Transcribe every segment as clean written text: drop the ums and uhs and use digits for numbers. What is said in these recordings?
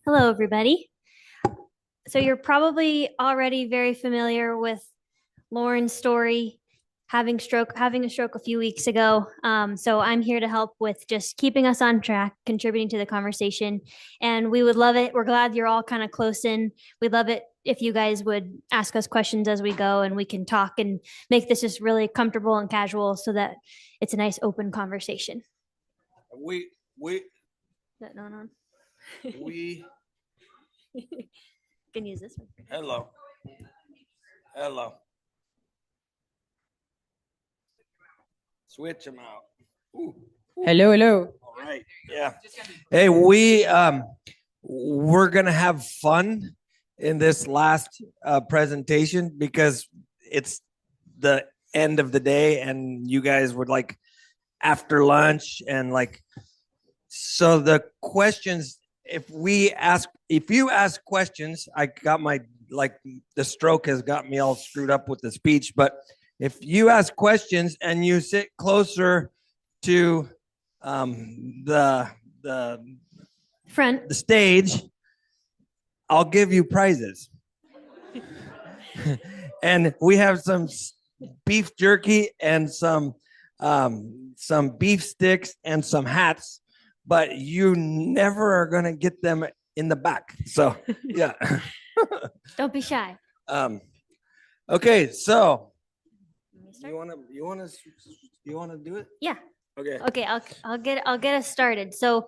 Hello, everybody. So you're probably already very familiar with Lauren's story, having a stroke a few weeks ago. So I'm here to help with just keeping us on track, contributing to the conversation, and we would love it. We're glad you're all kind of close in. We'd love it if you guys would ask us questions as we go, and we can talk and make this just really comfortable and casual, so that it's a nice open conversation. We Is that going on? we Can use this one. hello. Switch them out. Ooh. Hello. All right. Yeah. Hey, we're gonna have fun in this last presentation because it's the end of the day, and you guys would like after lunch and like so the questions. If you ask questions, I got my like the stroke has got me all screwed up with the speech, but if you ask questions and you sit closer to the Front. the stage, I'll give you prizes. And we have some beef jerky and some beef sticks and some hats, but you never are gonna get them in the back. So yeah. Don't be shy. Okay, so Let me start. you wanna do it? Yeah. Okay. Okay, I'll get us started. So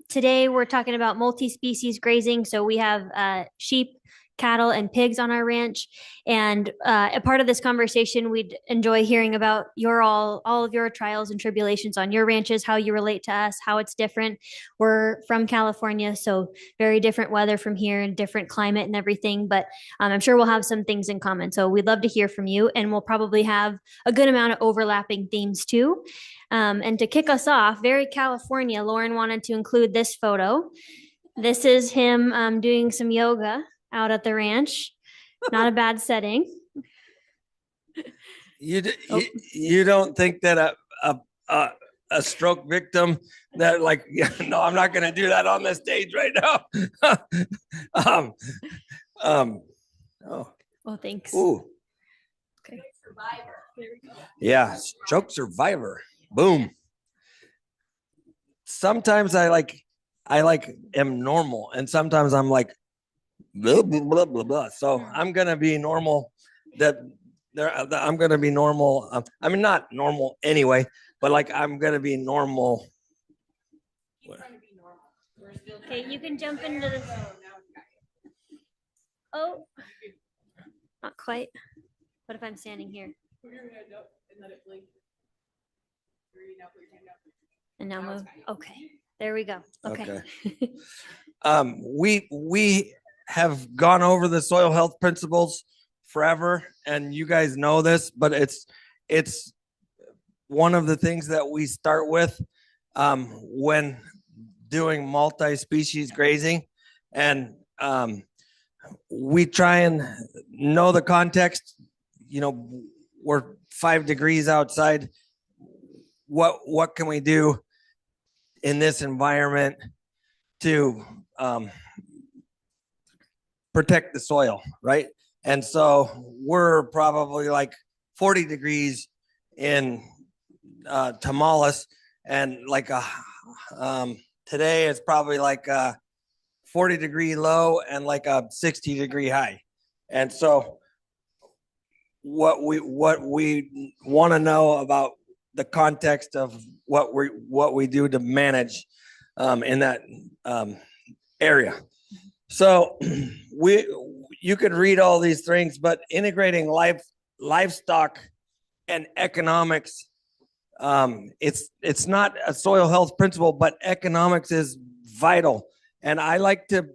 today we're talking about multi-species grazing. So we have sheep, cattle, and pigs on our ranch. And a part of this conversation, we'd enjoy hearing about all of your trials and tribulations on your ranches, how you relate to us, how it's different. We're from California, so very different weather from here and different climate and everything. But I'm sure we'll have some things in common. So we'd love to hear from you, and we'll probably have a good amount of overlapping themes too. And to kick us off, very California, Lauren wanted to include this photo. This is him doing some yoga out at the ranch. Not a bad setting. You don't think that a stroke victim that like no, I'm not gonna do that on the stage right now. Oh. Well, thanks. Ooh. Okay. Yeah, stroke survivor. Boom. Sometimes I am normal, and sometimes I'm like blah blah blah blah blah. So I'm gonna be normal. I'm gonna be normal. I mean, not normal anyway, but like I'm gonna be normal. Okay, you can jump into this. Oh, not quite. What if I'm standing here? Put your head up and let it blink. And now move. Okay, there we go. Okay. We have gone over the soil health principles forever, and you guys know this, but it's one of the things that we start with when doing multi-species grazing, and we try and know the context. You know, we're 5 degrees outside. What can we do in this environment to protect the soil, right? And so we're probably like 40 degrees in Tamales, and like today it's probably like a 40-degree low and like a 60-degree high. And so what we want to know about the context of what we do to manage in that area. So you could read all these things, but integrating livestock and economics, it's not a soil health principle, but economics is vital. And I like to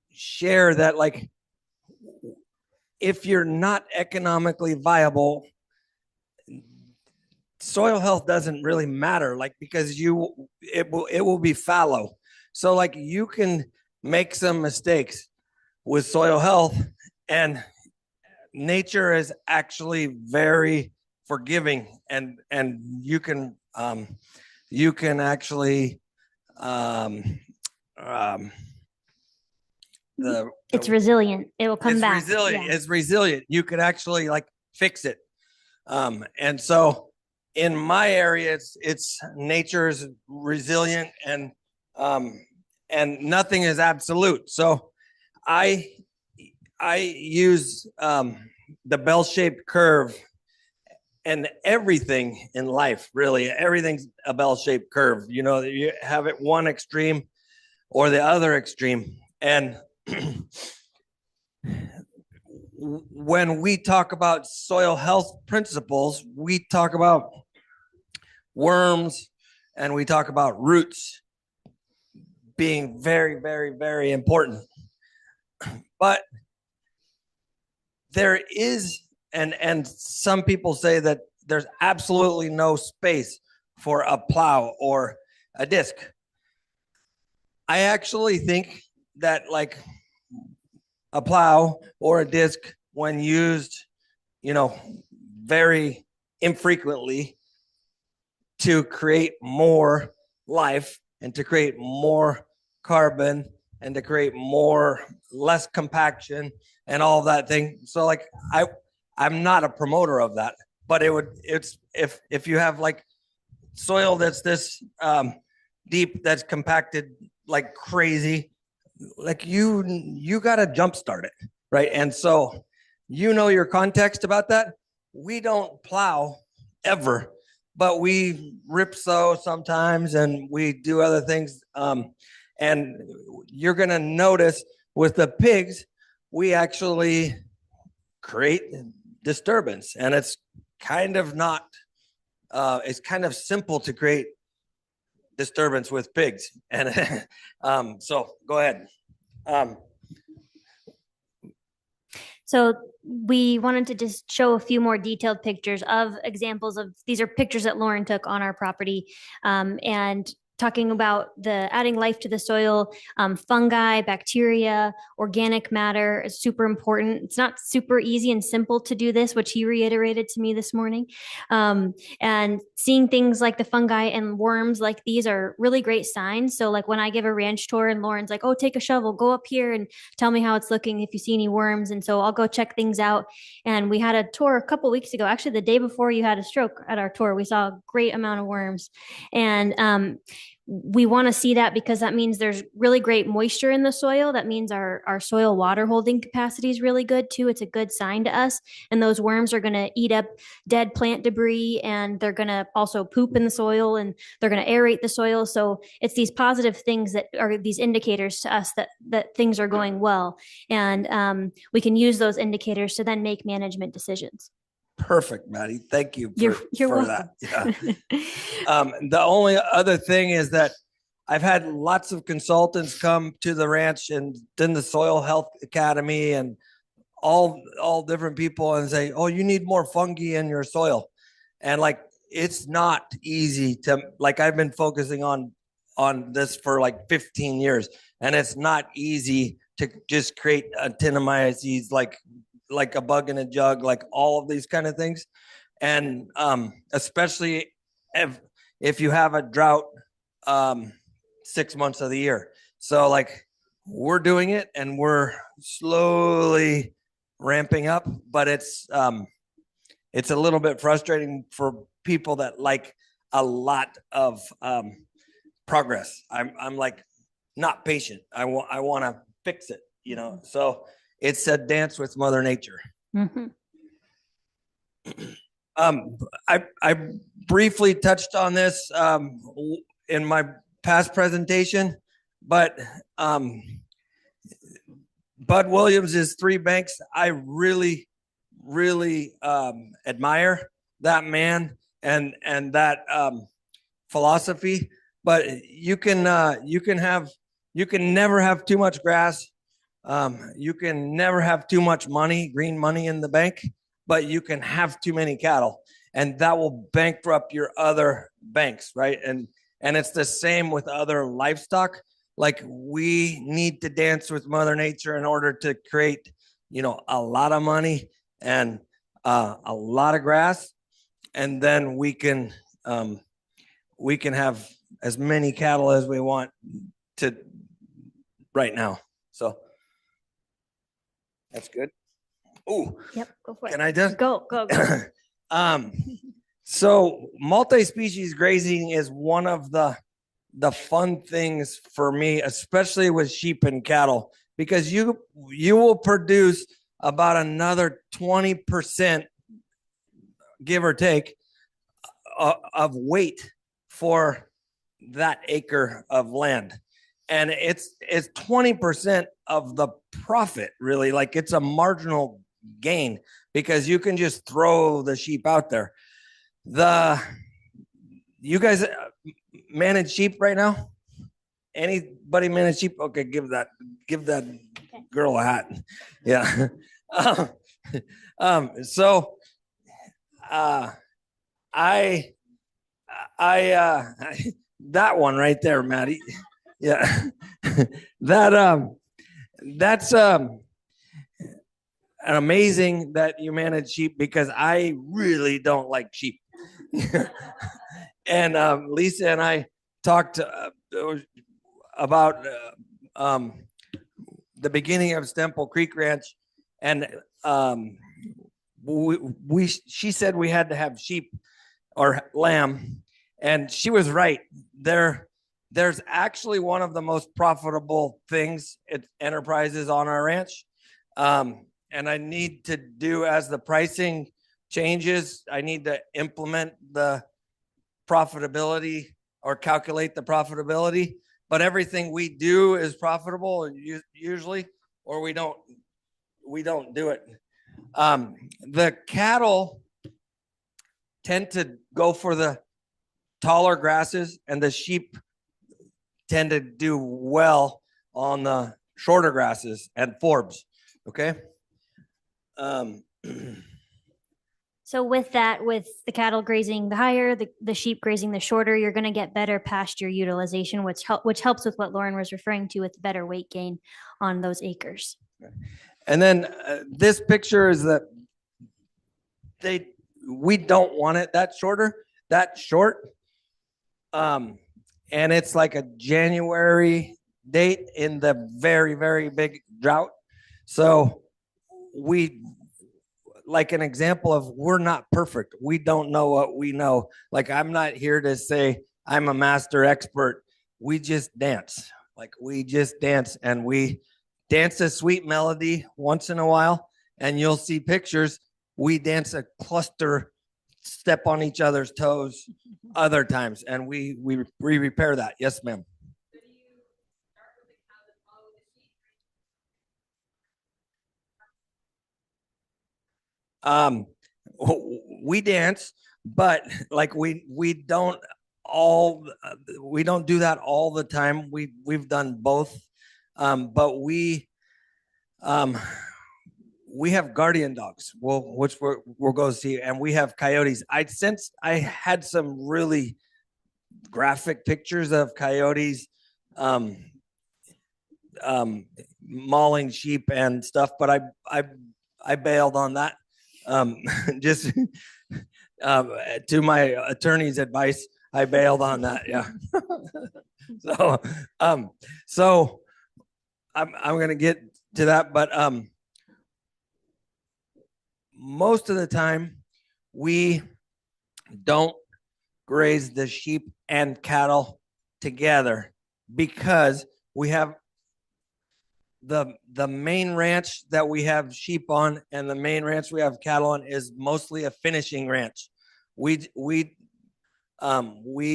share that, like, if you're not economically viable, soil health doesn't really matter, like, because it will be fallow. So like you can make some mistakes with soil health, and nature is actually very forgiving, and you can actually um, um, It's resilient. It will come it's back. resilient. Yeah. It's resilient. You can actually like fix it. And so in my area, it's nature's resilient and nothing is absolute. So I use the bell-shaped curve, and everything in life, really, everything's a bell-shaped curve. You know, you have it one extreme or the other extreme. And when we talk about soil health principles, we talk about worms and we talk about roots being very, very, very important. But there is, and some people say that there's absolutely no space for a plow or a disc. I actually think that like a plow or a disc, when used, you know, very infrequently, to create more life and to create more carbon and to create less compaction and all that thing. So like I'm not a promoter of that, but it's if you have like soil that's this deep, that's compacted like crazy, like you got to jumpstart it, right? And so you know your context about that. We don't plow ever, but we rip sow sometimes and we do other things. And you're going to notice with the pigs, we actually create disturbance, and it's kind of not, it's kind of simple to create disturbance with pigs. And so go ahead. So we wanted to just show a few more detailed pictures of examples of, these are pictures that Lauren took on our property, and talking about the adding life to the soil, fungi, bacteria, organic matter is super important. It's not super easy and simple to do this, which he reiterated to me this morning. And seeing things like the fungi and worms like these are really great signs. So like when I give a ranch tour and Lauren's like, oh, take a shovel, go up here and tell me how it's looking if you see any worms. And so I'll go check things out. And we had a tour a couple weeks ago, actually the day before you had a stroke at our tour, we saw a great amount of worms. And we want to see that because that means there's really great moisture in the soil. That means our soil water holding capacity is really good too. It's a good sign to us. And those worms are going to eat up dead plant debris, and they're going to also poop in the soil, and they're going to aerate the soil. So it's these positive things that are these indicators to us that things are going well. And we can use those indicators to then make management decisions. Perfect, Maddie. Thank you You're for welcome. that. Yeah. The only other thing is that I've had lots of consultants come to the ranch and then the Soil Health Academy and all different people and say, oh, you need more fungi in your soil. And like, it's not easy to, like, I've been focusing on this for like 15 years, and it's not easy to just create actinomyces like a bug in a jug, like all of these kind of things. And especially if you have a drought 6 months of the year. So like we're doing it and we're slowly ramping up, but it's a little bit frustrating for people that like a lot of progress. I'm like not patient. I want to fix it, you know. So it's a dance with Mother Nature. Mm-hmm. I briefly touched on this in my past presentation, but Bud Williams' 3 banks, I really, really admire that man and that philosophy. But you can never have too much grass. You can never have too much money, green money in the bank, but you can have too many cattle, and that will bankrupt your other banks, right? And it's the same with other livestock. Like we need to dance with Mother Nature in order to create, you know, a lot of money and a lot of grass, and then we can have as many cattle as we want to right now. So that's good. Oh, Yep, go for it. can I just Go. So multi-species grazing is one of the fun things for me, especially with sheep and cattle, because you will produce about another 20%, give or take, of weight for that acre of land. And it's 20% of the profit, really. Like, it's a marginal gain because you can just throw the sheep out there. You guys manage sheep right now? Anybody manage sheep? Okay, give that girl a hat. Yeah. So I that one right there, Maddie. Yeah. That's amazing that you manage sheep, because I really don't like sheep. And Lisa and I talked about the beginning of Stemple Creek Ranch, and she said we had to have sheep or lamb, and she was right. There's actually one of the most profitable things enterprises on our ranch, and I need to do, as the pricing changes, I need to implement the profitability or calculate the profitability. But everything we do is profitable usually, or we don't do it. The cattle tend to go for the taller grasses, and the sheep tend to do well on the shorter grasses and forbs. Okay. So with that, with the cattle grazing the higher, the sheep grazing the shorter, you're going to get better pasture utilization, which helps with what Lauren was referring to, with better weight gain on those acres. And then this picture is that we don't want it that short. And it's like a January date in the very, very big drought. So like an example of, we're not perfect. We don't know what we know. Like, I'm not here to say I'm a master expert. We just dance. Like, we just dance, and we dance a sweet melody once in a while, and you'll see pictures. We dance a cluster, step on each other's toes other times, and we repair that. Yes, ma'am. We dance, but like we don't do that all the time. We've done both, but we have guardian dogs, which we'll go see, and we have coyotes. I had some really graphic pictures of coyotes mauling sheep and stuff, but I bailed on that. Just to my attorney's advice, I bailed on that. Yeah. So I'm gonna get to that, but most of the time we don't graze the sheep and cattle together, because we have the main ranch that we have sheep on, and the main ranch we have cattle on, is mostly a finishing ranch. We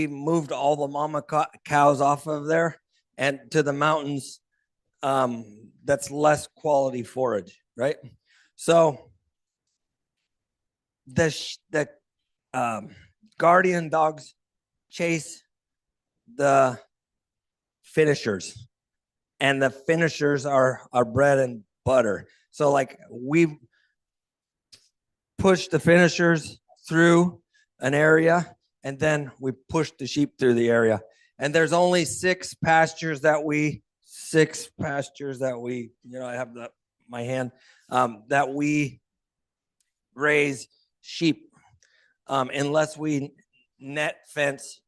moved all the mama cows off of there and to the mountains. That's less quality forage, right? So the guardian dogs chase the finishers, and the finishers are our bread and butter. So like, we push the finishers through an area, and then we push the sheep through the area. And there's only six pastures that we, I have my hand, that we raise sheep, unless we net fence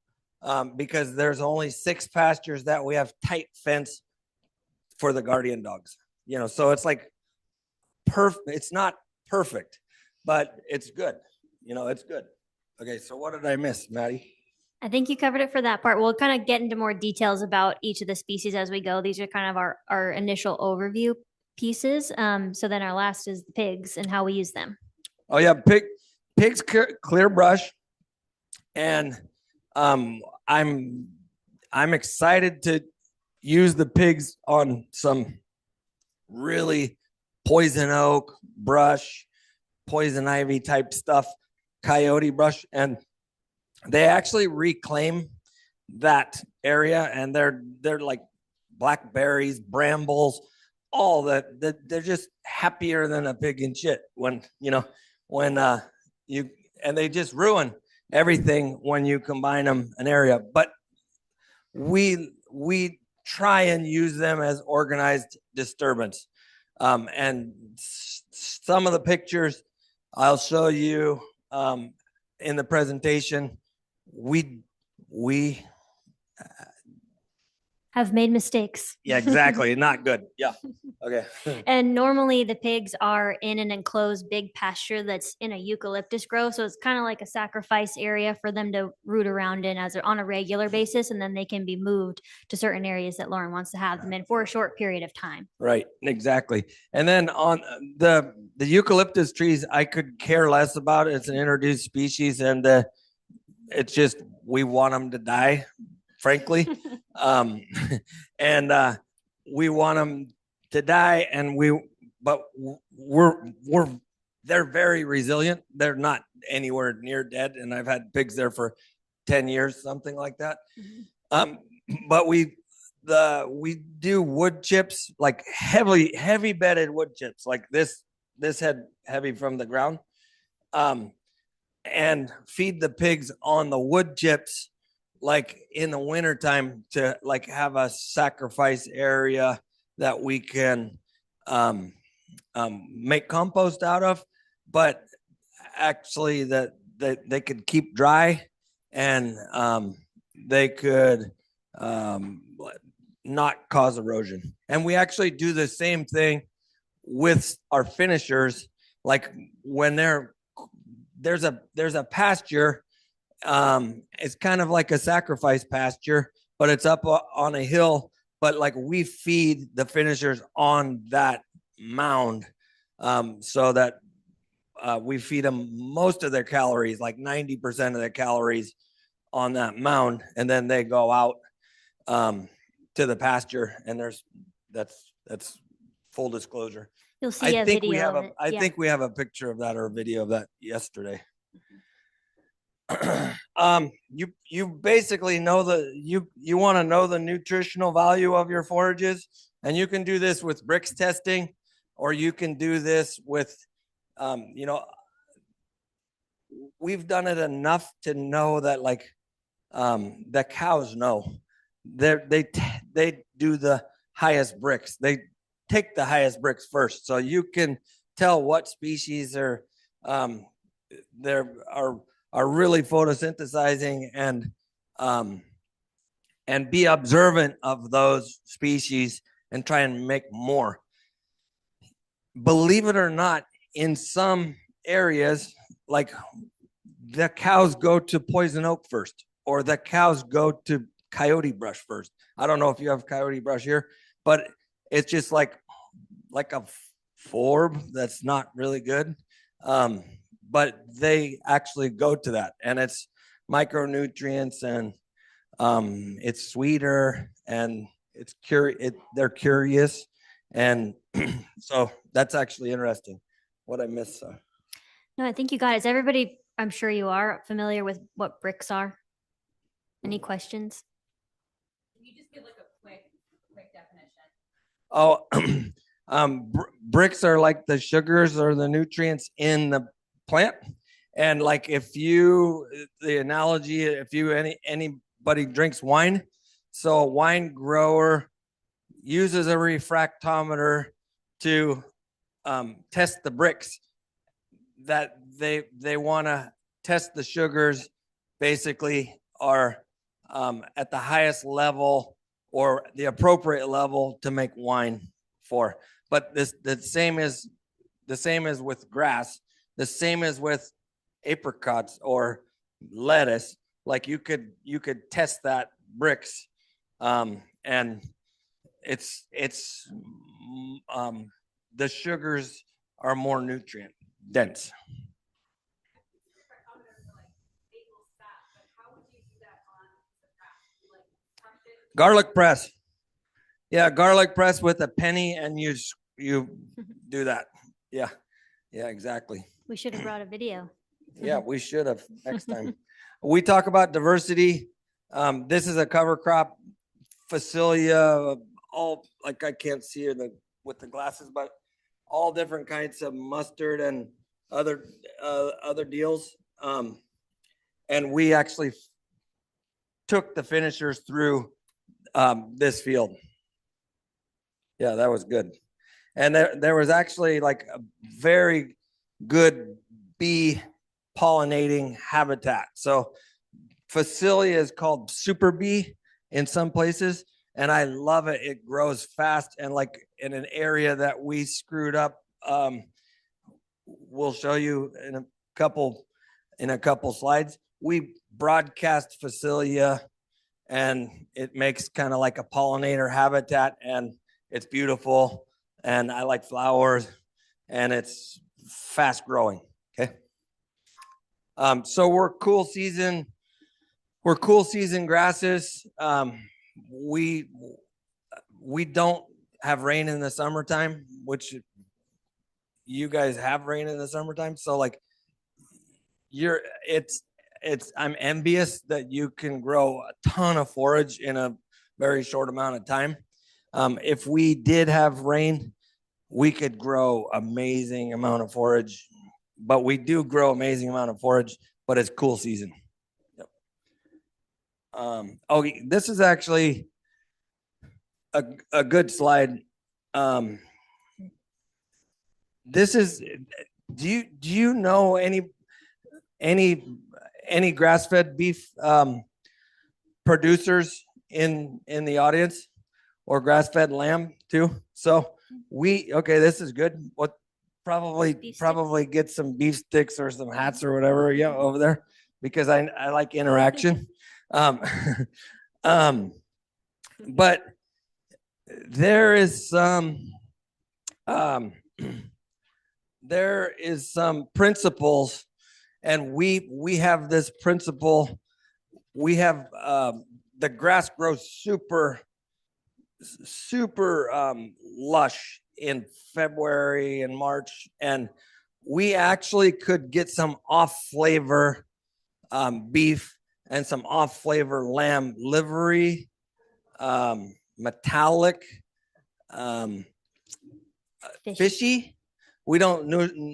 because there's only 6 pastures that we have tight fence for the guardian dogs. So it's like perfect. It's not perfect, but it's good. It's good. Okay, so what did I miss, Maddie? I think you covered it for that part. We'll kind of get into more details about each of the species as we go. These are kind of our initial overview pieces. So then our last is the pigs and how we use them. Oh yeah, pigs clear brush, and I'm excited to use the pigs on some really poison oak brush, poison ivy type stuff, coyote brush, and they actually reclaim that area, and they're like blackberries, brambles, all that. They're just happier than a pig in shit when you and they just ruin everything when you combine them an area. But we try and use them as organized disturbance. And some of the pictures I'll show you in the presentation. We have made mistakes. Yeah, exactly. Not good. Yeah. Okay. And normally the pigs are in an enclosed big pasture that's in a eucalyptus grove. So it's kind of like a sacrifice area for them to root around in as they're on a regular basis. And then they can be moved to certain areas that Lauren wants to have them in for a short period of time. Right. Exactly. And then on the eucalyptus trees, I could care less about it. It's an introduced species, and it's just we want them to die, frankly. And we want them to die, but they're very resilient. They're not anywhere near dead, and I've had pigs there for 10 years, something like that. But we do wood chips, like heavy bedded wood chips, like this head heavy from the ground, and feed the pigs on the wood chips, like in the wintertime, to like have a sacrifice area that we can make compost out of, but actually that they could keep dry, and they could not cause erosion. And we actually do the same thing with our finishers. Like when there's a pasture, it's kind of like a sacrifice pasture, but it's up on a hill. But like we feed the finishers on that mound, so that we feed them most of their calories, like 90% of their calories, on that mound, and then they go out to the pasture. And that's full disclosure. You'll see a video of it. I think we have a picture of that or a video of that yesterday. You basically know you want to know the nutritional value of your forages, and you can do this with bricks testing, or you can do this with we've done it enough to know that like the cows know they do the highest bricks. They take the highest bricks first, so you can tell what species are really photosynthesizing, and be observant of those species and try and make more. Believe it or not, in some areas, like the cows go to poison oak first, or the cows go to coyote brush first. I don't know if you have coyote brush here, but it's just like a forb that's not really good. But they actually go to that, and it's micronutrients, and it's sweeter, and they're curious, and so that's actually interesting. What I missed? No, I think you got it. Is everybody, I'm sure you are familiar with what bricks are? Any questions? Can you just give like a quick definition? Oh, bricks are like the sugars or the nutrients in the plant. And like the analogy, if anybody drinks wine, so a wine grower uses a refractometer to test the bricks that they want to test. The sugars basically are at the highest level or the appropriate level to make wine for. But the same is with grass. The same is with apricots or lettuce. Like you could test that bricks, and it's the sugars are more nutrient dense. Garlic press. Yeah, garlic press with a penny, and you do that. Yeah, exactly. We should have brought a video. Yeah, we should have next time. We talk about diversity. This is a cover crop, Facilia, all like I can't see it with the glasses, but all different kinds of mustard and other deals. And we actually took the finishers through this field. Yeah, that was good. And there was actually like a very good bee pollinating habitat. So Facilia is called super bee in some places, and I love it. It grows fast, and like in an area that we screwed up, we'll show you in a couple slides. We broadcast Facilia, and it makes kind of like a pollinator habitat, and it's beautiful, and I like flowers, and it's fast growing. Okay. So we're cool season grasses. We don't have rain in the summertime, which you guys have rain in the summertime. So like I'm envious that you can grow a ton of forage in a very short amount of time. If we did have rain, we could grow amazing amount of forage, but we do grow amazing amount of forage, but it's cool season. Yep. This is actually a good slide. This is, do you know any grass-fed beef producers in the audience, or grass-fed lamb too? So this is good. What probably get some beef sticks or some hats or whatever, yeah, over there, because I like interaction. But there is some principles, and we have this principle. We have the grass grows super lush in February and March, and we actually could get some off flavor beef and some off flavor lamb livery, metallic, fishy. We don't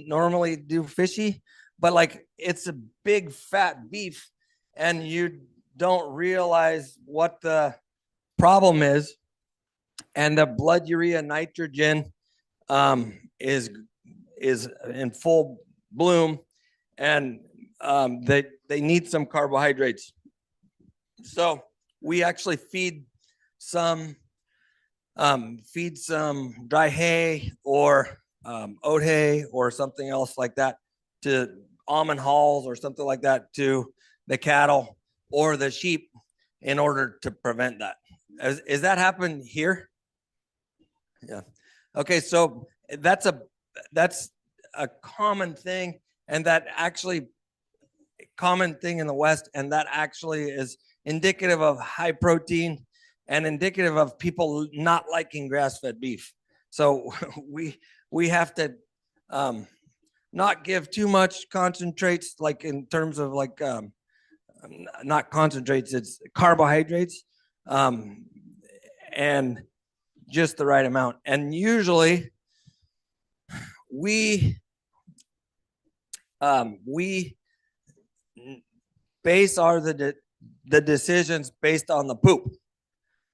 normally do fishy, but like it's a big fat beef, and you don't realize what the problem is. And the blood urea nitrogen is in full bloom, and they need some carbohydrates. So we actually feed some dry hay or oat hay or something else like that to almond hulls or something like that to the cattle or the sheep in order to prevent that. Is that happen here? Yeah. Okay, so that's a common thing, and that actually common thing in the West, and that actually is indicative of high protein and indicative of people not liking grass-fed beef. So we have to not give too much concentrates, like in terms of like not concentrates, it's carbohydrates, and just the right amount. And usually we base the decisions based on the poop.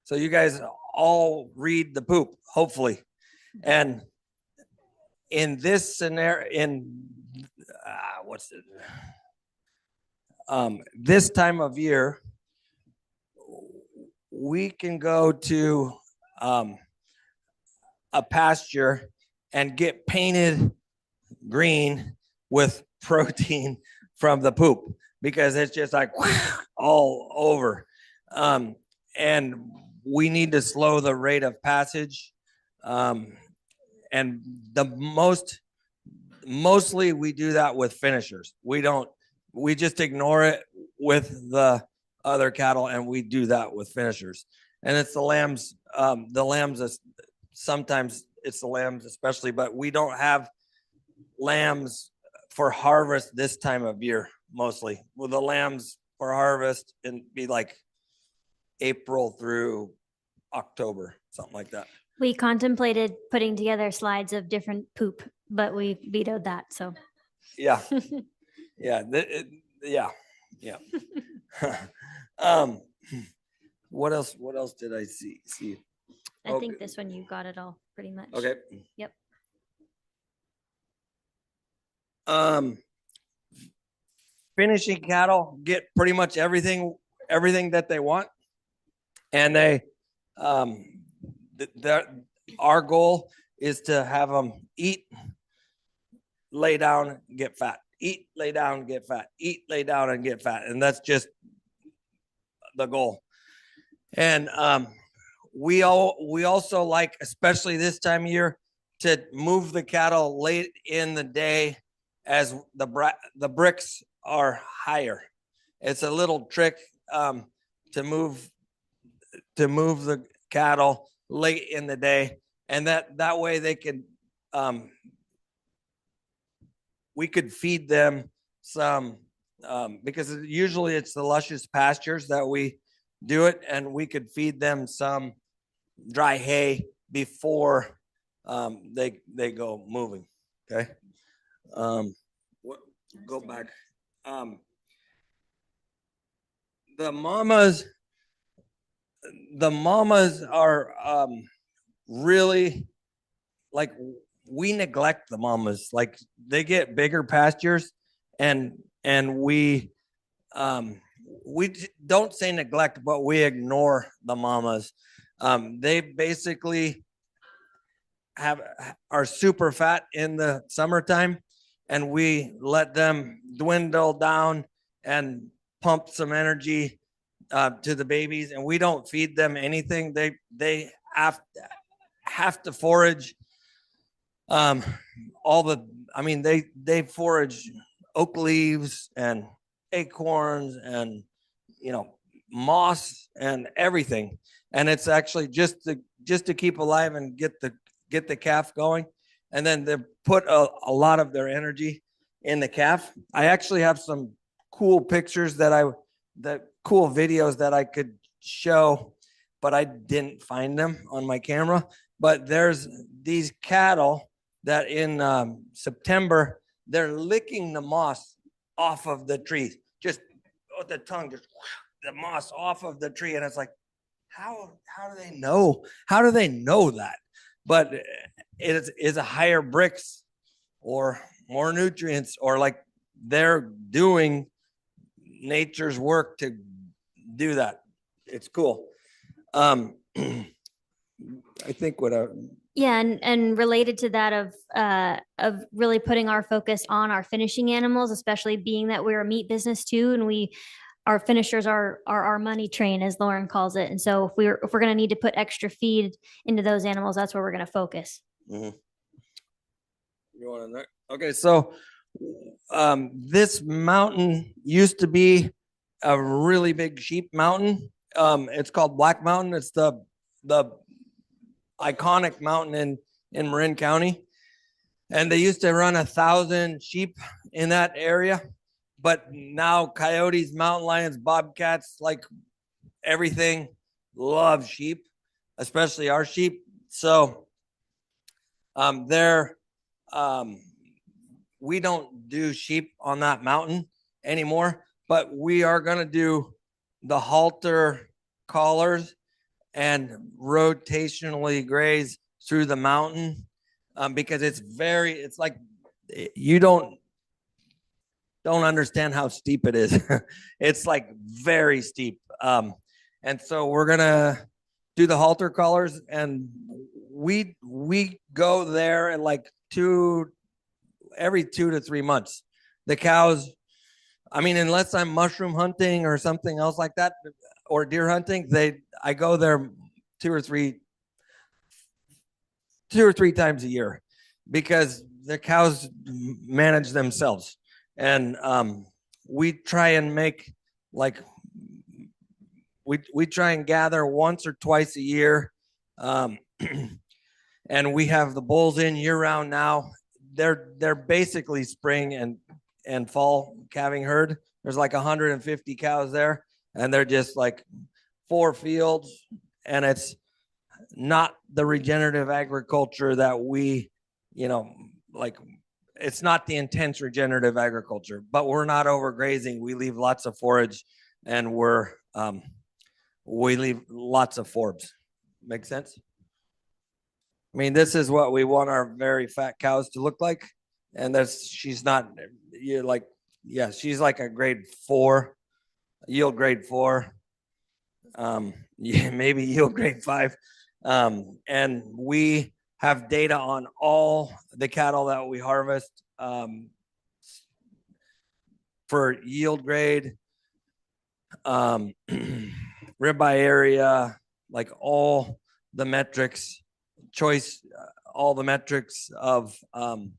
So you guys all read the poop, hopefully. And in this scenario, this time of year, we can go to a pasture and get painted green with protein from the poop because it's just like all over. And we need to slow the rate of passage. And mostly we do that with finishers. We just ignore it with the other cattle, and we do that with finishers. And it's the lambs. Sometimes it's the lambs especially, but we don't have lambs for harvest this time of year mostly. Well, the lambs for harvest and be like April through October, something like that. We contemplated putting together slides of different poop, but we vetoed that. So Yeah. Yeah. Yeah. What else did I see? I think this one you got it all pretty much. Okay. Yep. Finishing cattle get pretty much everything that they want, and our goal is to have them eat, lay down, get fat. Eat, lay down, get fat. Eat, lay down, and get fat, and that's just the goal. And we also like, especially this time of year, to move the cattle late in the day as the bricks are higher. It's a little trick to move the cattle late in the day, and that way they could we could feed them some because usually it's the luscious pastures that we do it, and we could feed them some dry hay before they go moving. Okay. Go back. The mamas are really like, we neglect the mamas. Like, they get bigger pastures, and we don't say neglect, but we ignore the mamas. They basically are super fat in the summertime, and we let them dwindle down and pump some energy to the babies, and we don't feed them anything. They have to forage they forage oak leaves and acorns and moss and everything, and it's actually just to keep alive and get the calf going, and then they put a lot of their energy in the calf. I actually have some cool pictures cool videos that I could show, but I didn't find them on my camera. But there's these cattle that in September, they're licking the moss off of the trees, just with the tongue, just the moss off of the tree. And it's like, how do they know? How do they know that? But it is a higher bricks or more nutrients, or like they're doing nature's work to do that. It's cool. I think and related to that of really putting our focus on our finishing animals, especially being that we're a meat business too, and our finishers are our money train, as Lauren calls it. And so if we're going to need to put extra feed into those animals, that's where we're going to focus. Mm-hmm. You want to? Okay, so this mountain used to be a really big sheep mountain. It's called Black Mountain. It's the iconic mountain in Marin County, and they used to run 1,000 sheep in that area. But now coyotes, mountain lions, bobcats, like everything, love sheep, especially our sheep. So we don't do sheep on that mountain anymore, but we are going to do the halter collars and rotationally graze through the mountain because it's like you don't understand how steep it is. It's like very steep. And so we're gonna do the halter collars, and we go there and like every 2 to 3 months. The cows, I mean, unless I'm mushroom hunting or something else like that, or deer hunting, I go there two or three times a year, because the cows manage themselves. And we try and make like we try and gather once or twice a year. And we have the bulls in year round now. They're basically spring and fall calving herd. There's like 150 cows there, and they're just like 4 fields, and it's not the regenerative agriculture that we, like, it's not the intense regenerative agriculture, but we're not overgrazing. We leave lots of forage, and we leave lots of forbs. Make sense? I mean, this is what we want our very fat cows to look like. And she's not, you're like, yeah, she's like a grade 4, yield grade 4, yeah, maybe yield grade 5. And we have data on all the cattle that we harvest, for yield grade, ribeye area, like all the metrics, choice, all the metrics of the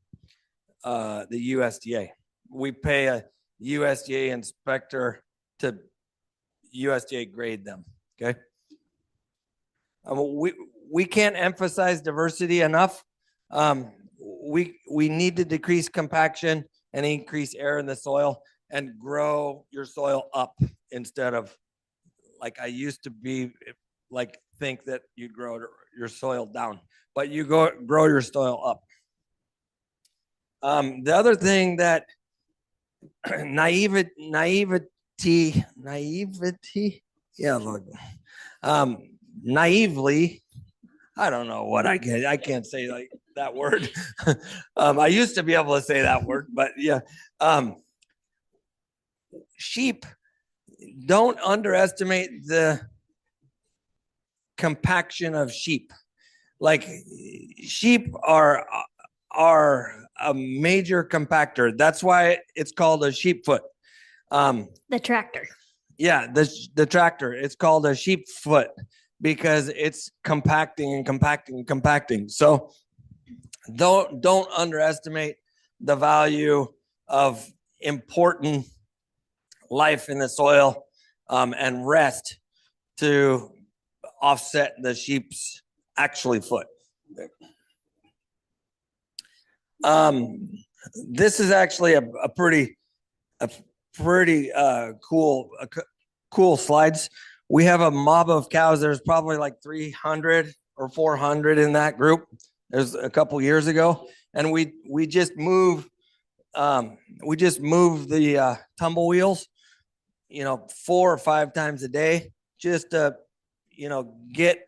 USDA. We pay a USDA inspector to USDA grade them. Okay. We can't emphasize diversity enough. We need to decrease compaction and increase air in the soil and grow your soil up, instead of, like, I used to be like, think that you grow your soil down, but you grow your soil up. The other thing that naivety, yeah, look, naively, I don't know what I can't say like that word. I used to be able to say that word, but yeah. Sheep, don't underestimate the compaction of sheep. Like, sheep are a major compactor. That's why it's called a sheep foot. The tractor. Yeah, the tractor. It's called a sheep foot because it's compacting and compacting and compacting. So don't underestimate the value of important life in the soil, and rest to offset the sheep's actually foot. This is actually a pretty cool slides. We have a mob of cows. There's probably like 300 or 400 in that group. There's a couple years ago, and we just moved the tumble wheels, 4 or 5 times a day, just to, get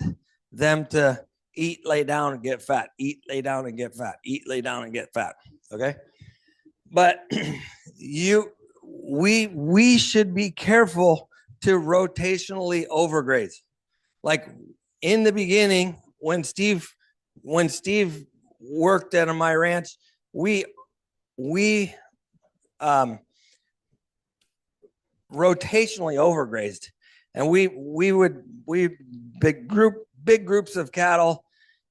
them to eat, lay down, and get fat, eat, lay down, and get fat, eat, lay down, and get fat. Okay. But we should be careful to rotationally overgraze. Like, in the beginning, when Steve worked at my ranch, we rotationally overgrazed, and we big groups of cattle,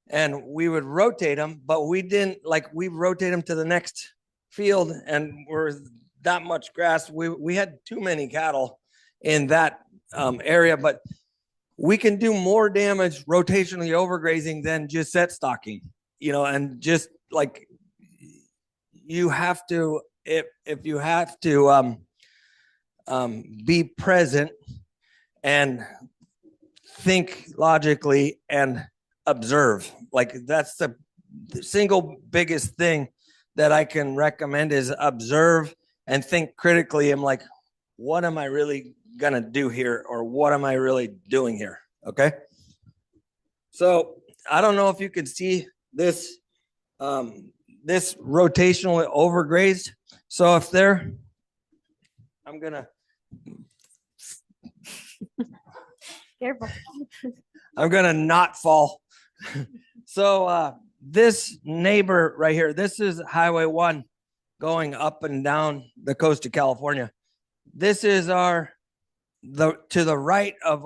and we would rotate them, but we didn't, like, we rotate them to the next field, and we're that much grass. We had too many cattle in that area, but we can do more damage rotationally overgrazing than just set stocking, and just like, you have to, if you have to be present and think logically and observe. Like, that's the single biggest thing that I can recommend, is observe and think critically. I'm like, what am I really gonna do here, or what am I really doing here? Okay. So I don't know if you can see this, this rotationally overgrazed. So if I'm gonna Careful. I'm gonna not fall. So this neighbor right here, this is Highway 1 going up and down the coast of California. This is to the right of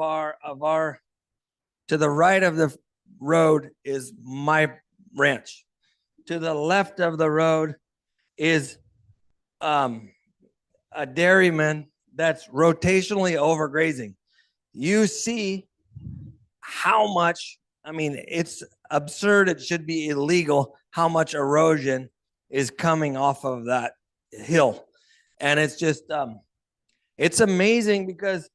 the road is my ranch. To the left of the road is a dairyman that's rotationally overgrazing. You see how much, I mean, it's absurd. It should be illegal how much erosion is coming off of that hill. And it's just, it's amazing because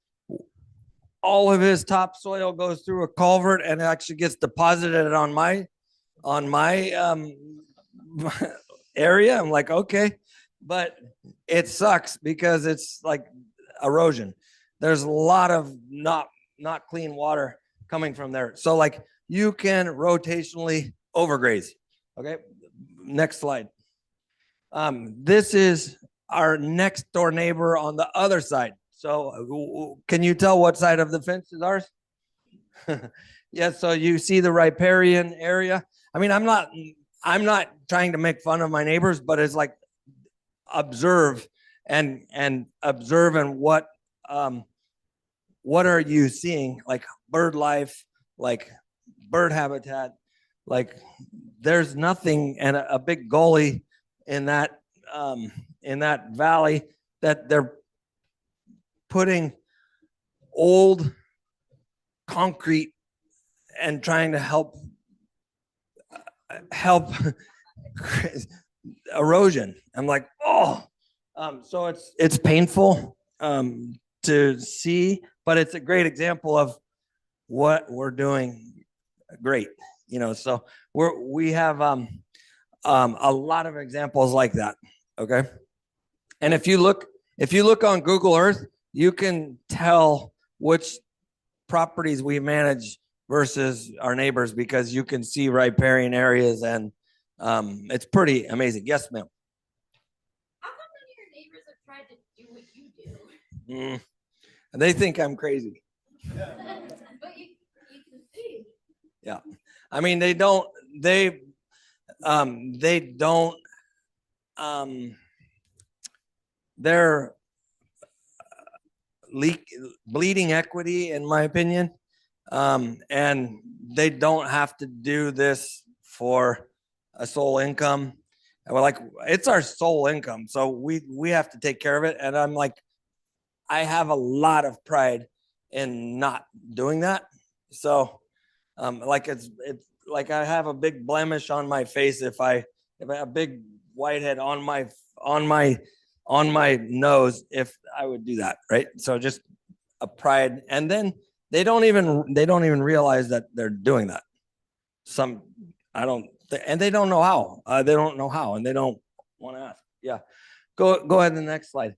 all of his topsoil goes through a culvert and actually gets deposited on my area. I'm like, okay, but it sucks because it's like erosion. There's a lot of not clean water coming from there. So like you can rotationally overgraze. Okay, next slide. This is our next door neighbor on the other side. So can you tell what side of the fence is ours? Yeah, so you see the riparian area. I mean, I'm not trying to make fun of my neighbors, but it's like observe and what are you seeing, like bird life, like bird habitat, like there's nothing, and a big gully in that valley that they're putting old concrete and trying to help erosion. I'm like, oh, so it's painful to see, but it's a great example of what we're doing great, so we have a lot of examples like that. Okay, and if you look on Google Earth, you can tell which properties we manage versus our neighbors, because you can see riparian areas, and it's pretty amazing. Yes, ma'am. How come none of your neighbors have tried to do what you do? They think I'm crazy. But you can see. Yeah, I mean they don't. They're bleeding equity, in my opinion, and they don't have to do this for a sole income. And we're like, it's our sole income, so we have to take care of it. And I'm like, I have a lot of pride in not doing that. So, like it's like I have a big blemish on my face if I have a big whitehead on my nose if I would do that, right? So just a pride, and then they don't even realize that they're doing that. And they don't know how. And they don't want to ask. Yeah, go ahead to the next slide.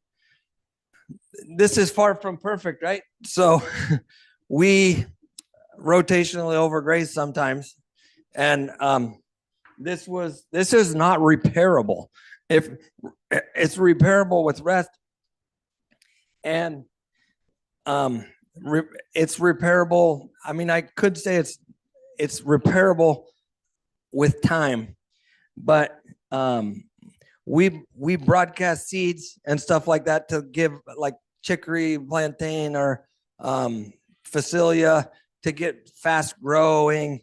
This is far from perfect, right? So we rotationally overgraze sometimes, and this is not repairable. If it's repairable with rest, and it's repairable. I mean, I could say it's repairable with time, but we broadcast seeds and stuff like that to give, like chicory, plantain, or Phacelia, to get fast growing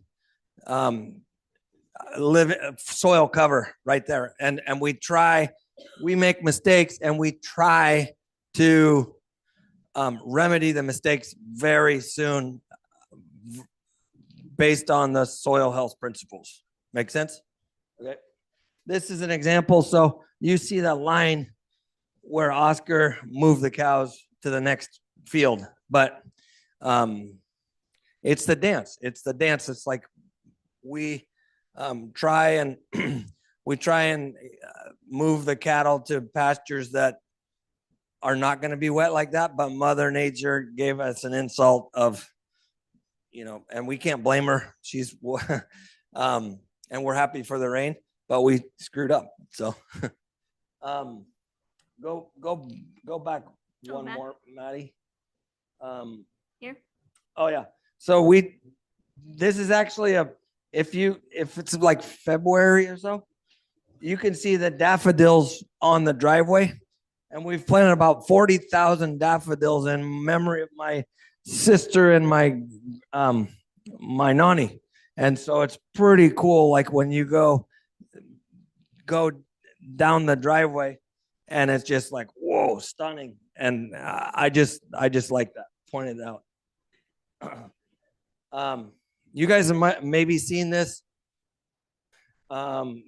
soil cover right there. And we make mistakes, and we try to remedy the mistakes very soon based on the soil health principles. Make sense? Okay. This is an example. So you see that line where Oscar moved the cows to the next field, but it's the dance. It's like we try and move the cattle to pastures that are not going to be wet like that, but Mother Nature gave us an insult of, and we can't blame her. She's and we're happy for the rain, but we screwed up. So go back one more, Maddie. Here. Oh yeah. So this is actually if it's like February or so, you can see the daffodils on the driveway. And we've planted about 40,000 daffodils in memory of my sister and um my nanny. And so it's pretty cool. Like when you go down the driveway, and it's just like whoa, stunning. And I just like that. Pointed out. You guys have maybe seen this. Um,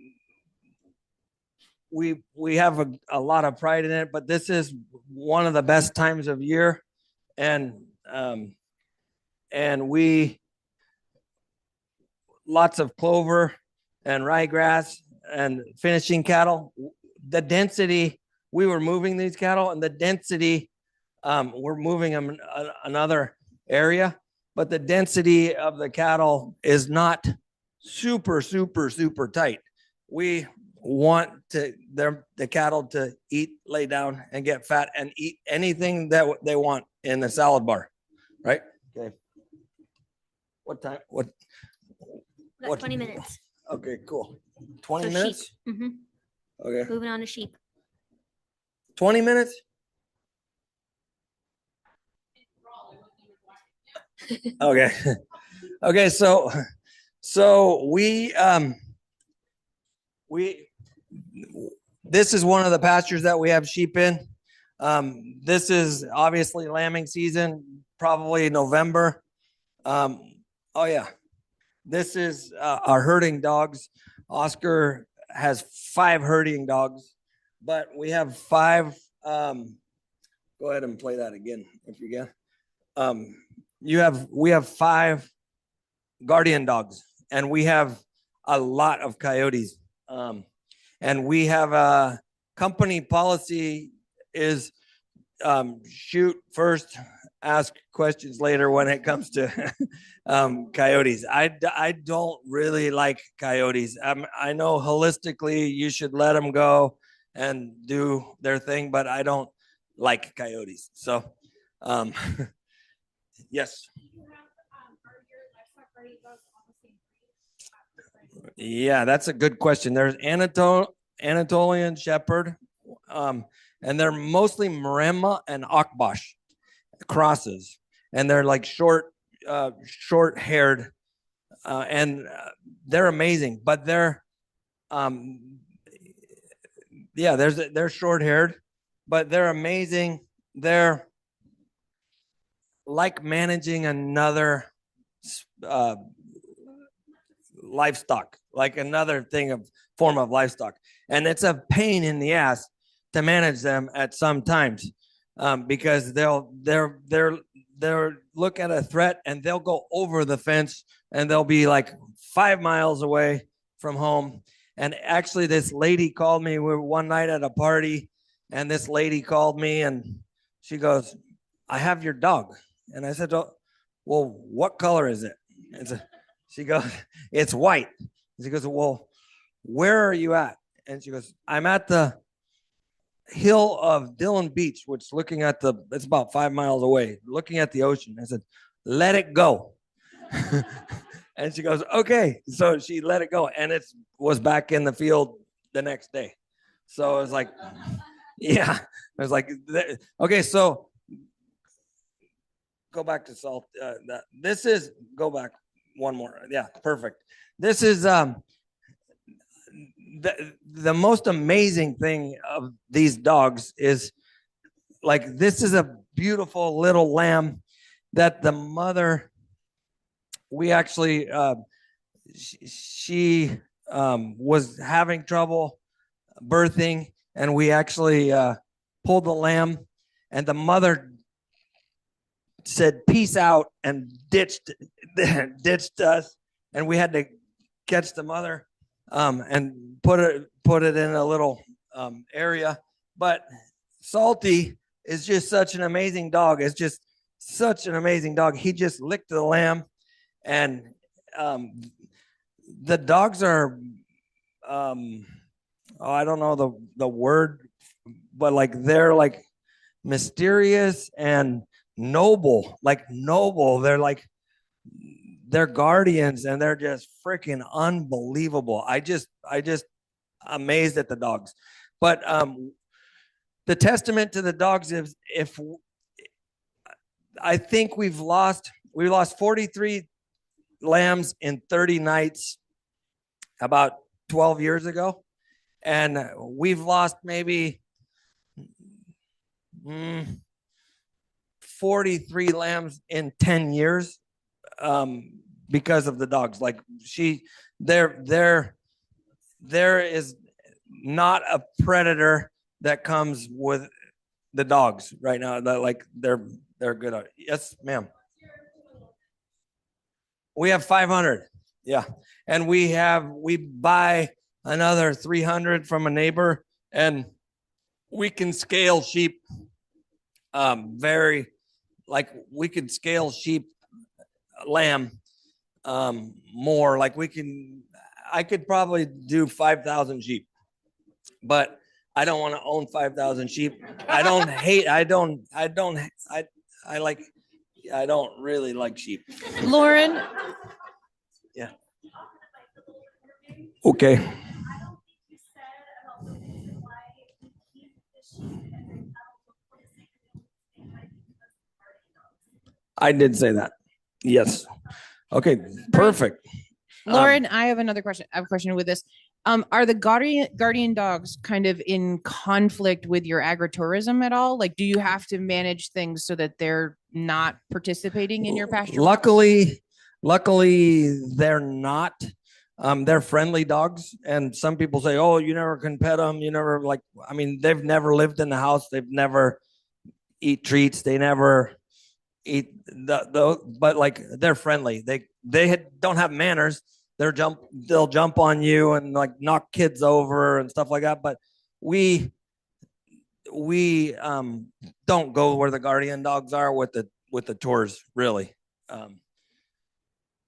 we have a lot of pride in it, but this is one of the best times of year, and um, and we lots of clover and ryegrass and finishing cattle. The density, we were moving these cattle, and the density, we're moving them another area, but the density of the cattle is not super tight. We want the cattle to eat, lay down, and get fat, and eat anything that they want in the salad bar, right? Okay. What time? Got 20 minutes. Okay, cool. 20 So minutes? sheep. Okay. Moving on to sheep. 20 minutes? Okay. Okay, so we this is one of the pastures that we have sheep in. This is obviously lambing season, probably November. Oh yeah. This is our herding dogs. Oscar has 5 herding dogs, but we have 5. Go ahead and play that again if you can. We have 5 guardian dogs, and we have a lot of coyotes. And we have a company policy is shoot first, ask questions later when it comes to coyotes. I don't really like coyotes. I know holistically you should let them go and do their thing, but I don't like coyotes. So, yes. Yeah, that's a good question. There's Anatolian Shepherd, and they're mostly Maremma and Akbash crosses, and they're like short-haired, and they're amazing. But they're short-haired, but they're amazing. They're like managing another livestock, like another form of livestock, and it's a pain in the ass to manage them at some times, because they'll look at a threat and they'll go over the fence, and they'll be like 5 miles away from home. And actually, this lady called me. We were one night at a party, and this lady called me, and she goes, "I have your dog," and I said, "Oh, well, what color is it?" She goes, "It's white." She goes, "Well, where are you at?" And she goes, "I'm at the hill of Dillon Beach, which it's about 5 miles away, looking at the ocean." I said, "Let it go." And she goes, "Okay." So she let it go, and it was back in the field the next day. So it was like, yeah, I was like, okay, so go back to salt. Go back one more. Yeah, perfect. This is the most amazing thing of these dogs is, like, this is a beautiful little lamb that the mother, we actually she was having trouble birthing, and we actually pulled the lamb, and the mother said peace out and ditched us, and we had to catch the mother and put it in a little area. But Salty is just such an amazing dog. It's just such an amazing dog. He just licked the lamb, and the dogs are I don't know the word, but like they're like mysterious, and noble, like noble. They're guardians, and they're just freaking unbelievable. I just amazed at the dogs. But the testament to the dogs is, if I think we lost 43 lambs in 30 nights about 12 years ago, and we've lost maybe 43 lambs in 10 years because of the dogs. Like there is not a predator that comes with the dogs right now. That like they're good at. Yes, ma'am. We have 500. Yeah, and we buy another 300 from a neighbor, and we can scale sheep. Very, like we could scale sheep, lamb, more. Like I could probably do 5,000 sheep, but I don't want to own 5,000 sheep. I don't really like sheep. Lauren, Yeah. Okay. I did say that. Yes. Okay. Perfect. Lauren, I have another question. I have a question with this. Are the guardian dogs kind of in conflict with your agritourism at all? Like, do you have to manage things so that they're not participating in your pasture? Luckily, they're not. They're friendly dogs, and some people say, "Oh, you never can pet them. You never like." I mean, they've never lived in the house. They've never eat treats. They never eat but like they're friendly. They don't have manners. They'll jump on you and like knock kids over and stuff like that. But we don't go where the guardian dogs are with the tours, really.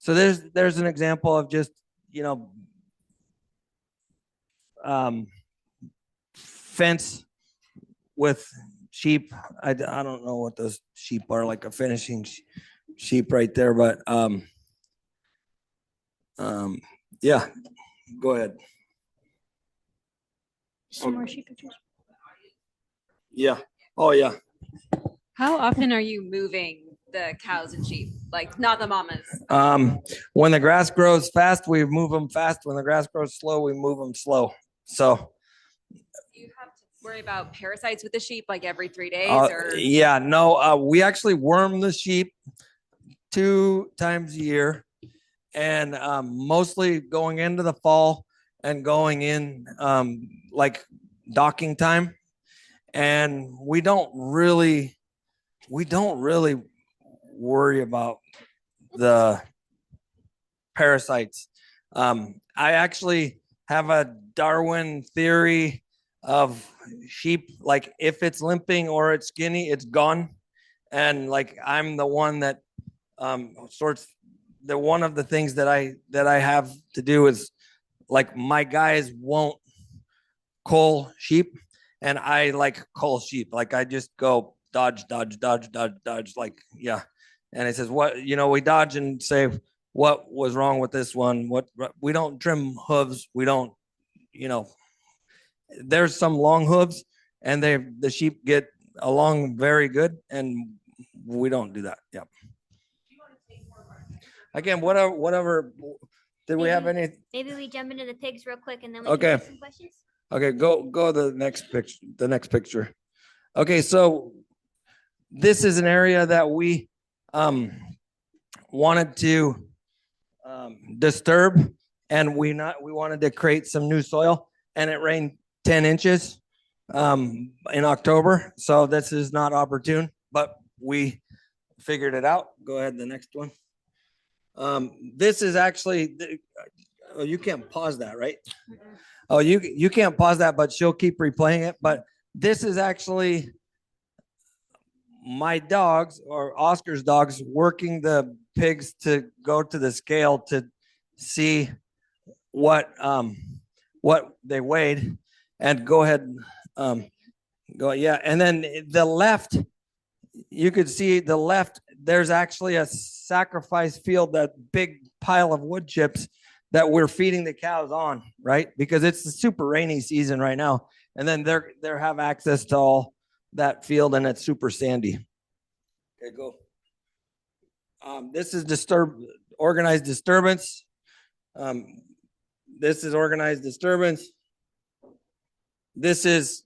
So there's an example of just, fence with sheep. I don't know what those sheep are, like a finishing sheep right there, but yeah, go ahead. Some more sheep pictures. Yeah. Oh yeah. How often are you moving the cows and sheep? Like not the mamas. When the grass grows fast, we move them fast. When the grass grows slow, we move them slow. So Do you have to worry about parasites with the sheep like every 3 days? Yeah, no, we actually worm the sheep 2 times a year, and mostly going into the fall and going in like docking time. And we don't really worry about the parasites. I actually have a Darwin theory of sheep. Like if it's limping or it's skinny, it's gone. And like I'm the one that sorts. One of the things that I have to do is, like, my guys won't cull sheep, and I like cull sheep. Like I just go dodge, like, yeah. And it says, what, we dodge and say, what was wrong with this one? We don't trim hooves. We don't, there's some long hooves, and the sheep get along very good, and we don't do that. Yeah. Again, whatever. Did we have any? Maybe we jump into the pigs real quick and then we Okay. can ask some questions. Okay, go the next picture. The next picture. Okay, so this is an area that we wanted to disturb, and we wanted to create some new soil, and it rained 10 inches in October, so this is not opportune, but we figured it out. Go ahead, the next one. This is actually, you can't pause that, right? Oh, you can't pause that, but she'll keep replaying it. But this is actually my dogs, or Oscar's dogs, working the pigs to go to the scale to see what they weighed. And go ahead, go, yeah. And then the left, you could see the left, there's actually a sacrifice field, that big pile of wood chips that we're feeding the cows on, right? Because it's the super rainy season right now. And then they're have access to all that field, and it's super sandy. Okay, go. This is organized disturbance. This is organized disturbance. This is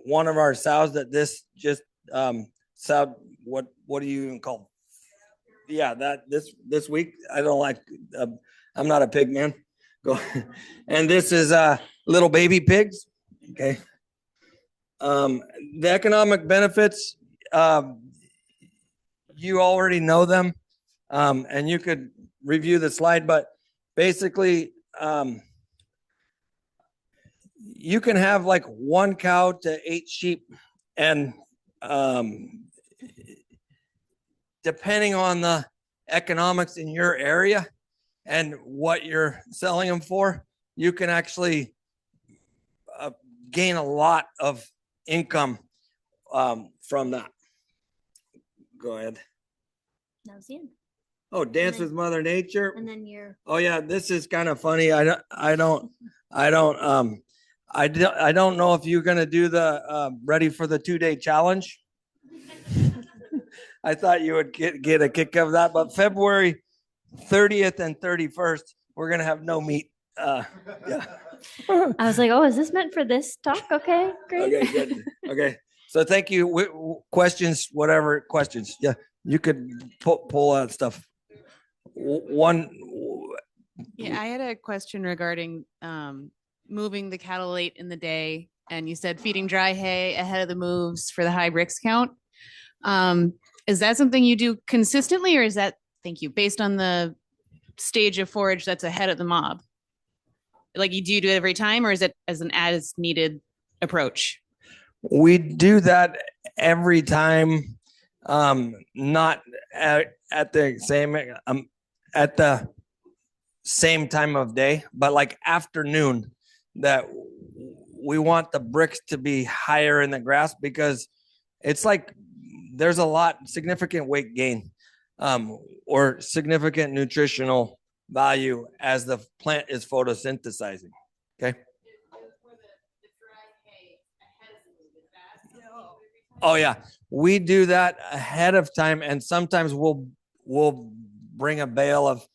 one of our sows that this just sow. What do you even call? Yeah, that this week I don't like. I'm not a pig man. Go. And this is little baby pigs. Okay. The economic benefits, you already know them, and you could review the slide, but basically, you can have like 1 cow to 8 sheep, and depending on the economics in your area and what you're selling them for, you can actually gain a lot of income from that. Go ahead. That was you. Oh, dance with Mother Nature. And then you're. Oh yeah, this is kind of funny. I don't know if you're gonna do the ready for the 2-day challenge. I thought you would get a kick of that, but February 30th and 31st, we're gonna have no meat. Yeah. I was like, oh, is this meant for this talk? Okay, great. Okay, good. Okay, so thank you. Questions, whatever questions. Yeah, you could pull that stuff. Yeah, I had a question regarding moving the cattle late in the day, and you said feeding dry hay ahead of the moves for the high bricks count. Is that something you do consistently, or is that, thank you, based on the stage of forage that's ahead of the mob? Like, do you do it every time, or is it as an as needed approach? We do that every time, not at the same time of day, but like afternoon, that we want the bricks to be higher in the grass, because it's like there's a significant weight gain, or significant nutritional value as the plant is photosynthesizing. Okay. Oh yeah, we do that ahead of time, and sometimes we'll bring a bale of,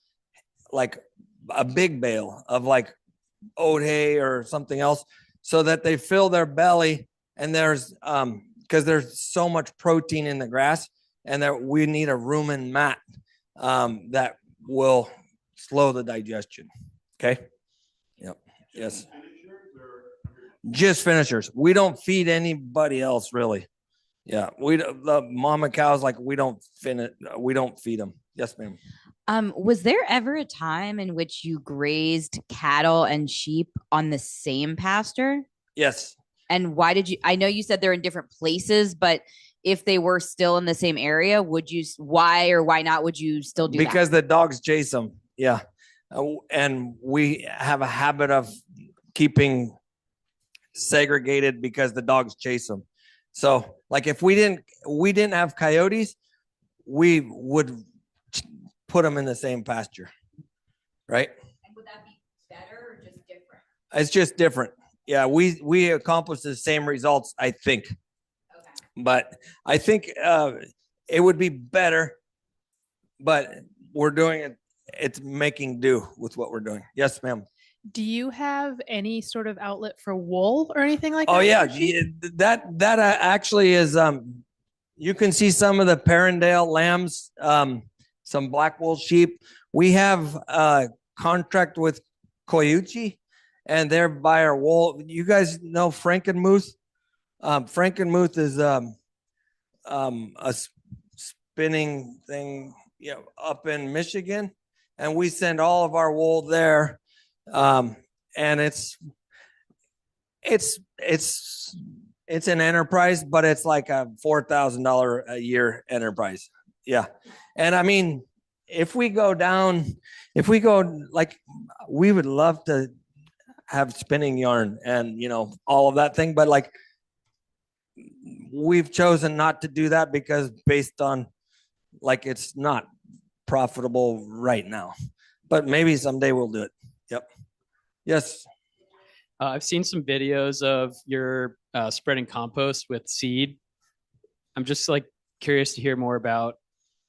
like a big bale of like oat hay or something else, so that they fill their belly, and there's because there's so much protein in the grass, and that we need a rumen mat that will slow the digestion. Okay. Yep. Yes. Just finishers. We don't feed anybody else really. Yeah, the mama cows, like we don't feed them. Yes, ma'am. Was there ever a time in which you grazed cattle and sheep on the same pasture? Yes. And why did you? I know you said they're in different places, but if they were still in the same area, why or why not would you still do that? Because the dogs chase them. Yeah, and we have a habit of keeping segregated because the dogs chase them. So, like, if we didn't have coyotes, we would put them in the same pasture, right? And would that be better or just different? It's just different. Yeah, we accomplish the same results, I think. Okay. But I think it would be better, but we're doing it. It's making do with what we're doing. Yes, ma'am. Do you have any sort of outlet for wool or anything like that? Oh yeah, that actually is. You can see some of the Perrindale lambs, some black wool sheep. We have a contract with Koyuchi, and they're buy our wool. You guys know Frankenmuth? Frankenmuth is a spinning thing, up in Michigan, and we send all of our wool there. And it's an enterprise, but it's like a $4,000 a year enterprise. Yeah. And I mean, if we go, like, we would love to have spinning yarn and, all of that thing, but like, we've chosen not to do that because based on like it's not profitable right now, but maybe someday we'll do it. Yep. Yes. I've seen some videos of your spreading compost with seed. I'm just like curious to hear more about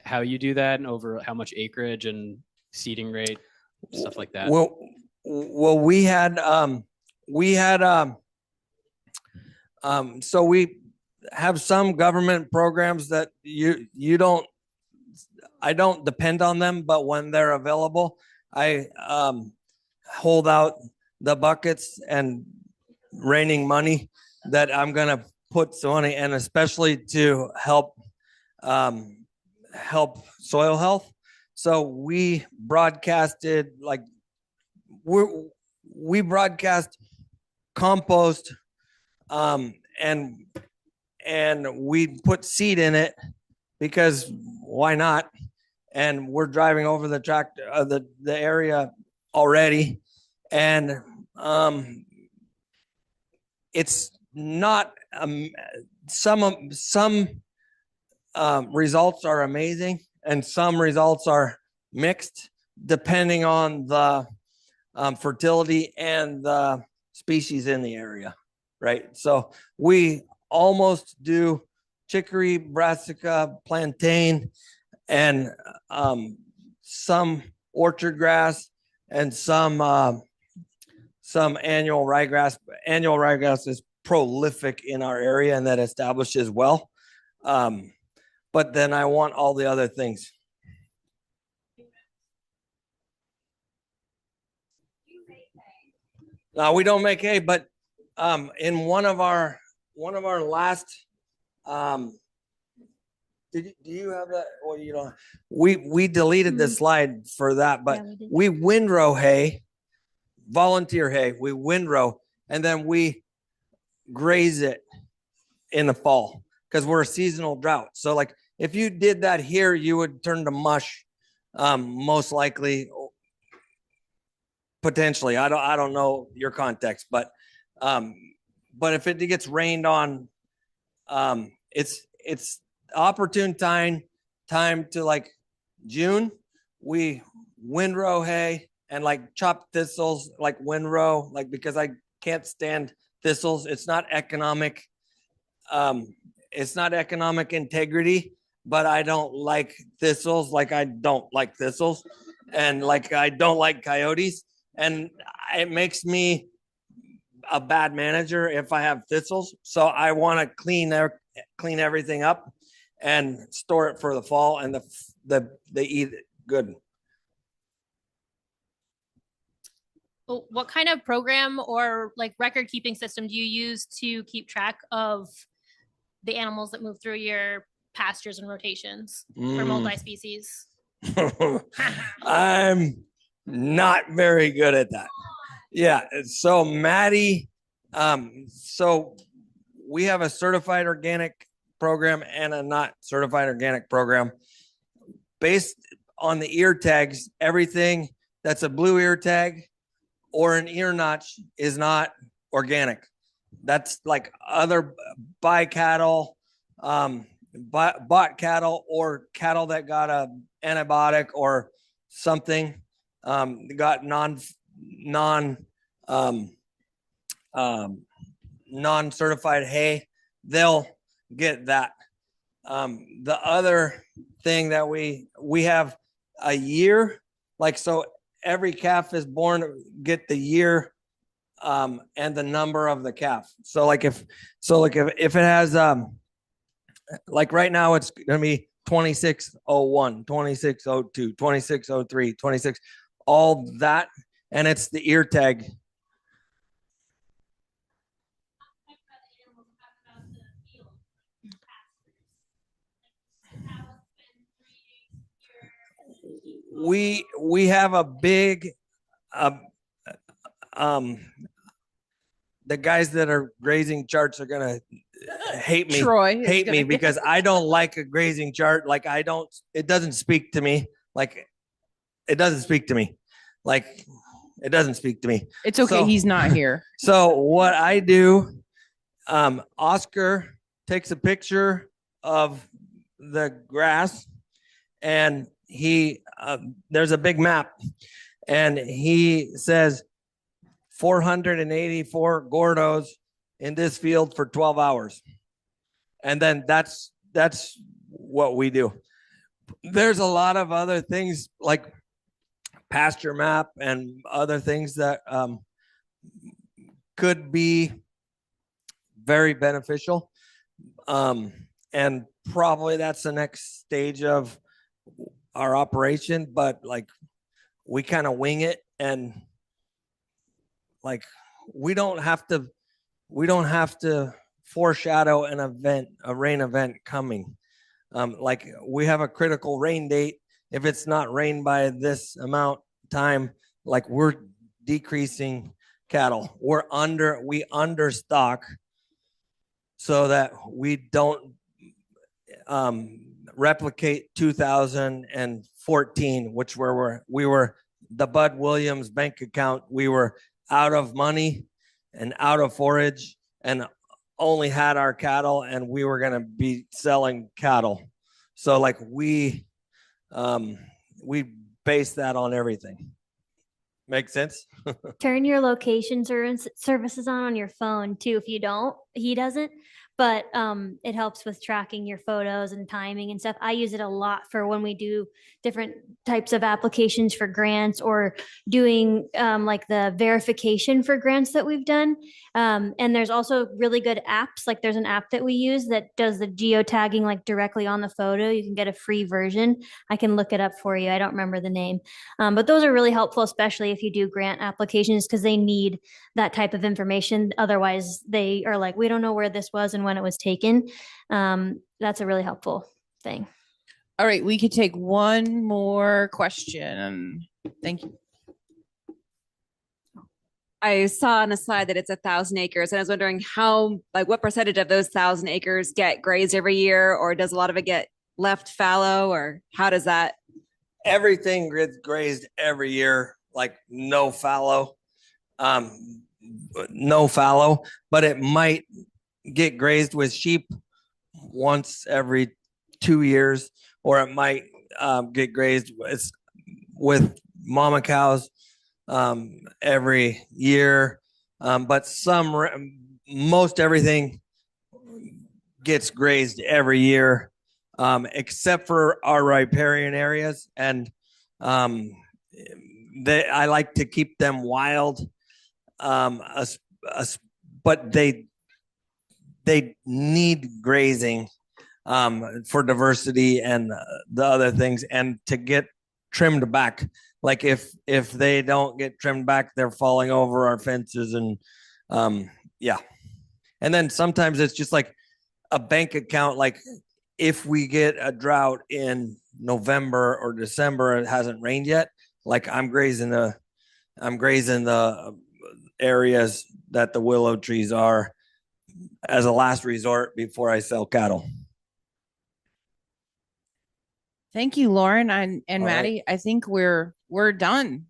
how you do that and over how much acreage and seeding rate, stuff like that. Well, we had so we have some government programs that I don't depend on them, but when they're available, I hold out the buckets and raining money that I'm gonna put some money, and especially to help soil health. So we broadcasted we broadcast compost, and we put seed in it because why not? And we're driving over the tractor, the area already, and it's not some results are amazing and some results are mixed depending on the fertility and the species in the area, right? So we almost do chicory, brassica, plantain, and some orchard grass and some annual ryegrass. Annual ryegrass is prolific in our area and that establishes well. But then I want all the other things. No, we don't make hay, but in one of our last do you have that? Well, you don't. We deleted the slide for that, but Yeah, we windrow hay, volunteer hay. We windrow and then we graze it in the fall because we're a seasonal drought. So like if you did that here, you would turn to mush, most likely, potentially. I don't know your context, but if it gets rained on, it's opportune time to like June. We windrow hay and like chop thistles, like windrow, like because I can't stand thistles. It's not economic. It's not economic integrity, but I don't like thistles. Like I don't like thistles, and like I don't like coyotes, and it makes me a bad manager if I have thistles. So I want to clean everything up and store it for the fall, and they eat it good. What kind of program or like record keeping system do you use to keep track of the animals that move through your pastures and rotations for multi-species? I'm not very good at that. Yeah. So Maddie, so we have a certified organic program and a not certified organic program. Based on the ear tags, everything that's a blue ear tag or an ear notch is not organic. That's like other buy cattle, bought cattle, or cattle that got a antibiotic or something, got non-certified hay, they'll get that. The other thing that we have a year, like, so every calf is born, get the year and the number of the calf. So like if it has like right now it's gonna be 2601, 2602, 2603, 26, all that, and it's the ear tag. We have a big the guys that are grazing charts are gonna hate me because I don't like a grazing chart. Like it doesn't speak to me. Like it doesn't speak to me. Like it doesn't speak to me. It's okay. So, he's not here. So what I do, Oscar takes a picture of the grass, and he there's a big map, and he says 484 Gordos in this field for 12 hours. And then that's what we do. There's a lot of other things like pasture map and other things that could be very beneficial. And probably that's the next stage of our operation, but like we kind of wing it, and like we don't have to foreshadow an event, a rain event coming. Like we have a critical rain date. If it's not rained by this amount time, like we're decreasing cattle. We understock so that we don't replicate 2014, which we were the Bud Williams bank account. We were out of money and out of forage and only had our cattle, and we were going to be selling cattle. So like we base that on everything. Make sense? Turn your location services on your phone too. If you don't, he doesn't, but it helps with tracking your photos and timing and stuff. I use it a lot for when we do different types of applications for grants or doing like the verification for grants that we've done. And there's also really good apps. Like there's an app that we use that does the geotagging like directly on the photo. You can get a free version. I can look it up for you. I don't remember the name. But those are really helpful, especially if you do grant applications, because they need that type of information. Otherwise, they are like, we don't know where this was and when it was taken. That's a really helpful thing. All right, we could take one more question. Thank you. I saw on a slide that it's 1,000 acres, and I was wondering what percentage of those 1,000 acres get grazed every year, or does a lot of it get left fallow, or how does that? Everything gets grazed every year, like no fallow, but it might get grazed with sheep once every 2 years, or it might get grazed with mama cows every year. But most everything gets grazed every year, except for our riparian areas. And I like to keep them wild, but they need grazing for diversity and the other things, and to get trimmed back. Like if they don't get trimmed back, they're falling over our fences, and yeah. And then sometimes it's just like a bank account. Like if we get a drought in November or December, it hasn't rained yet. Like I'm grazing the areas that the willow trees are as a last resort before I sell cattle. Thank you, Lauren and All Maddie. right. I think we're done.